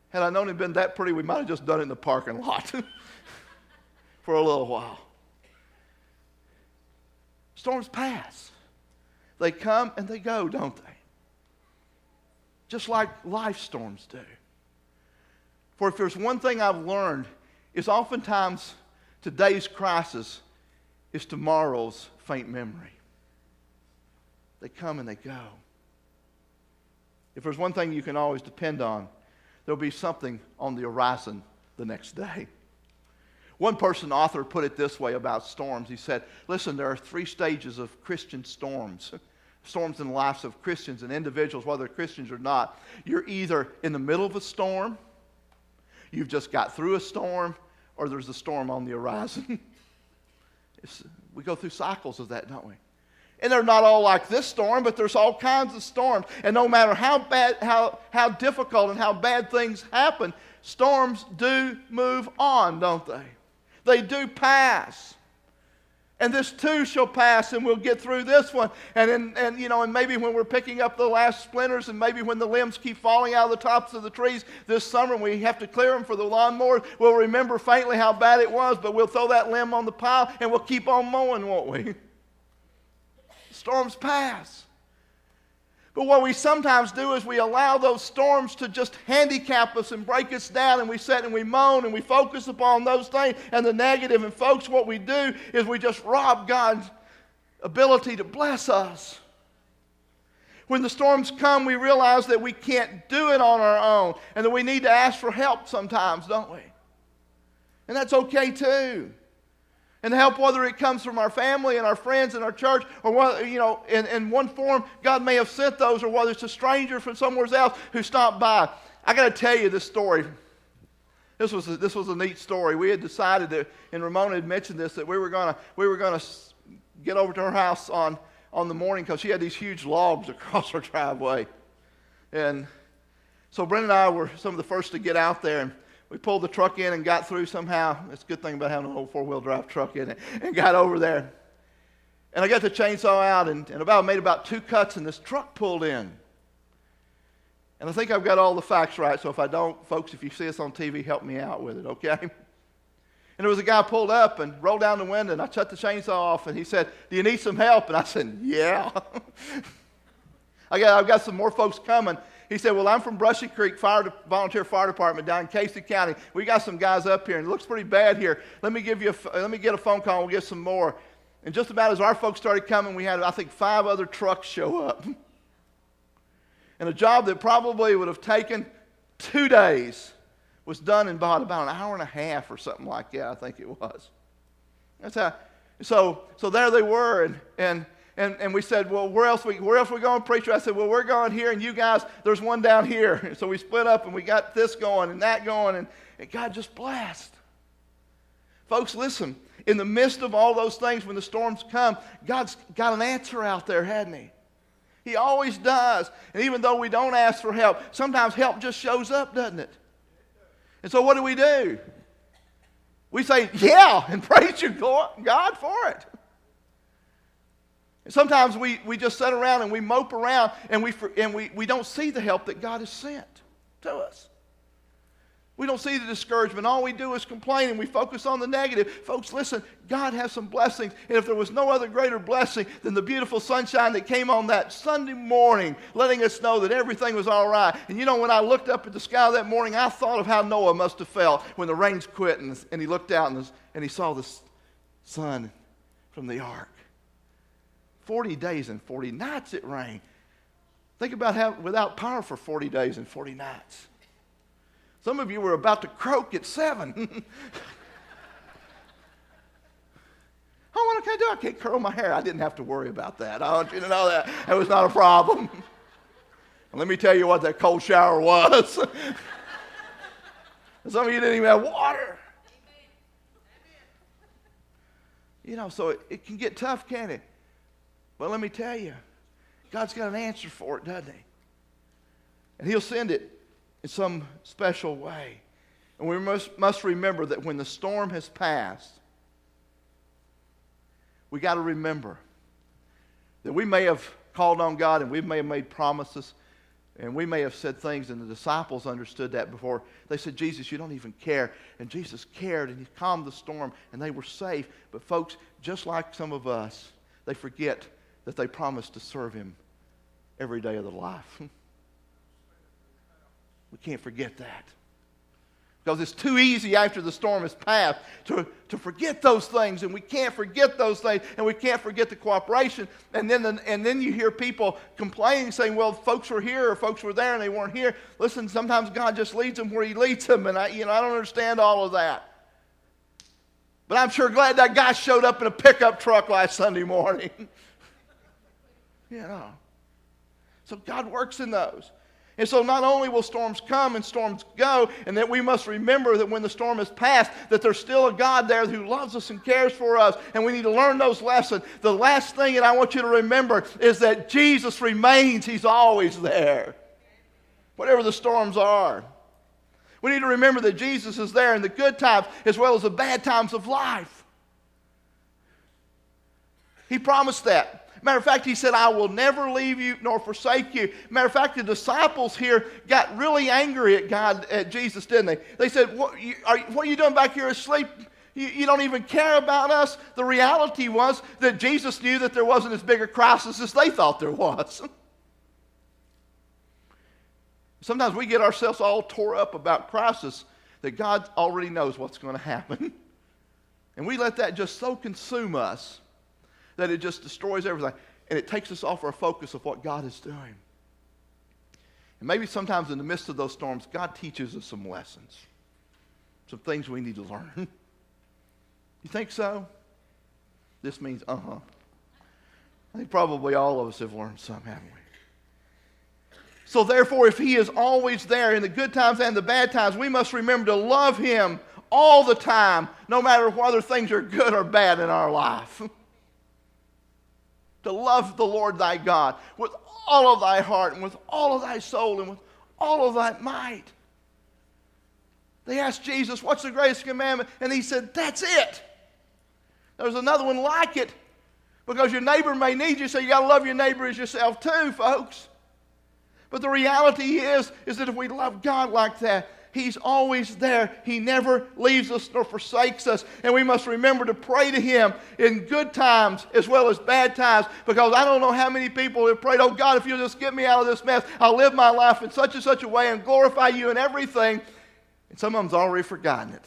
Had I known he'd been that pretty, we might have just done it in the parking lot for a little while. Storms pass. They come and they go, don't they? Just like life storms do. For if there's one thing I've learned, is oftentimes today's crisis is tomorrow's faint memory. They come and they go. If there's one thing you can always depend on, there'll be something on the horizon the next day. One author, put it this way about storms. He said, listen, there are 3 stages of Christian storms. Storms in the lives of Christians and individuals, whether Christians or not. You're either in the middle of a storm, you've just got through a storm, or there's a storm on the horizon. We go through cycles of that, don't we? And they're not all like this storm, but there's all kinds of storms. And no matter how bad, how difficult and how bad things happen, storms do move on, don't they? They do pass. And this too shall pass, and we'll get through this one. And maybe when we're picking up the last splinters, and maybe when the limbs keep falling out of the tops of the trees this summer, and we have to clear them for the lawnmower, we'll remember faintly how bad it was, but we'll throw that limb on the pile, and we'll keep on mowing, won't we? Storms pass. But what we sometimes do is we allow those storms to just handicap us and break us down, and we sit and we moan and we focus upon those things and the negative. And folks, what we do is we just rob God's ability to bless us. When the storms come, we realize that we can't do it on our own and that we need to ask for help sometimes, don't we? And that's okay too. And help, whether it comes from our family and our friends and our church, or whether, in one form God may have sent those, or whether it's a stranger from somewhere else who stopped by. I got to tell you this story. This was a neat story. We had decided that, and Ramona had mentioned this, that we were gonna get over to her house on the morning, because she had these huge logs across her driveway, and so Brenda and I were some of the first to get out there. And we pulled the truck in and got through somehow. It's a good thing about having an old 4-wheel drive truck in it. And got over there. And I got the chainsaw out and made about 2 cuts, and this truck pulled in. And I think I've got all the facts right, so if I don't, folks, if you see us on TV, help me out with it, okay? And there was a guy pulled up and rolled down the window, and I shut the chainsaw off, and he said, "Do you need some help?" And I said, "Yeah." I've got some more folks coming. He said, "Well, I'm from Brushy Creek Volunteer Fire Department down in Casey County. We got some guys up here, and it looks pretty bad here. Let me get a phone call, and we'll get some more." And just about as our folks started coming, we had, I think, 5 other trucks show up. And a job that probably would have taken 2 days was done in about an hour and a half or something like that, I think it was. That's how. So there they were, and we said, "Well, where else we going, preacher?" I said, "Well, we're going here, and you guys, there's one down here." And so we split up, and we got this going and that going, and God just blessed. Folks, listen, in the midst of all those things, when the storms come, God's got an answer out there, hasn't He? He always does. And even though we don't ask for help, sometimes help just shows up, doesn't it? And so what do? We say, "Yeah," and praise you, God, for it. Sometimes we just sit around and we mope around, and we don't see the help that God has sent to us. We don't see the discouragement. All we do is complain, and we focus on the negative. Folks, listen, God has some blessings, and if there was no other greater blessing than the beautiful sunshine that came on that Sunday morning, letting us know that everything was all right. And when I looked up at the sky that morning, I thought of how Noah must have felt when the rains quit, and he looked out and he saw the sun from the ark. 40 days and 40 nights it rained. Think about how without power for 40 days and 40 nights. Some of you were about to croak at 7. What can I do? I can't curl my hair. I didn't have to worry about that. I want you to know that. That was not a problem. And let me tell you what that cold shower was. Some of you didn't even have water. So it can get tough, can't it? But let me tell you, God's got an answer for it, doesn't He? And He'll send it in some special way. And we must remember that when the storm has passed, we got to remember that we may have called on God, and we may have made promises, And we may have said things, and the disciples understood that before. They said, Jesus, you don't even care. And Jesus cared, and he calmed the storm, and they were safe. But folks, just like some of us, they forget that they promised to serve him every day of their life. We can't forget that. Because it's too easy after the storm has passed to forget those things, and we can't forget those things, and we can't forget the cooperation. And then you hear people complaining, saying, well, folks were here or folks were there and they weren't here. Listen, sometimes God just leads them where he leads them, and I don't understand all of that. But I'm sure glad that guy showed up in a pickup truck last Sunday morning. So God works in those. And so not only will storms come and storms go, and that we must remember that when the storm has passed, that there's still a God there who loves us and cares for us, and we need to learn those lessons. The last thing that I want you to remember is that Jesus remains. He's always there, whatever the storms are. We need to remember that Jesus is there in the good times as well as the bad times of life. He promised that. Matter of fact, he said, I will never leave you nor forsake you. Matter of fact, the disciples here got really angry at Jesus, didn't they? They said, what are you doing back here asleep? You don't even care about us? The reality was that Jesus knew that there wasn't as big a crisis as they thought there was. Sometimes we get ourselves all tore up about crisis that God already knows what's going to happen. And we let that just so consume us that it just destroys everything. And it takes us off our focus of what God is doing. And maybe sometimes in the midst of those storms, God teaches us some lessons. Some things we need to learn. You think so? This means I think probably all of us have learned some, haven't we? So therefore, if he is always there in the good times and the bad times, we must remember to love him all the time, no matter whether things are good or bad in our life. To love the Lord thy God with all of thy heart and with all of thy soul and with all of thy might. They asked Jesus, what's the greatest commandment? And he said, that's it. There's another one like it, because your neighbor may need you, so you got to love your neighbor as yourself too, folks. But the reality is that if we love God like that, he's always there. He never leaves us nor forsakes us. And we must remember to pray to him in good times as well as bad times. Because I don't know how many people have prayed, oh God, if you'll just get me out of this mess, I'll live my life in such and such a way and glorify you in everything. And some of them's already forgotten it.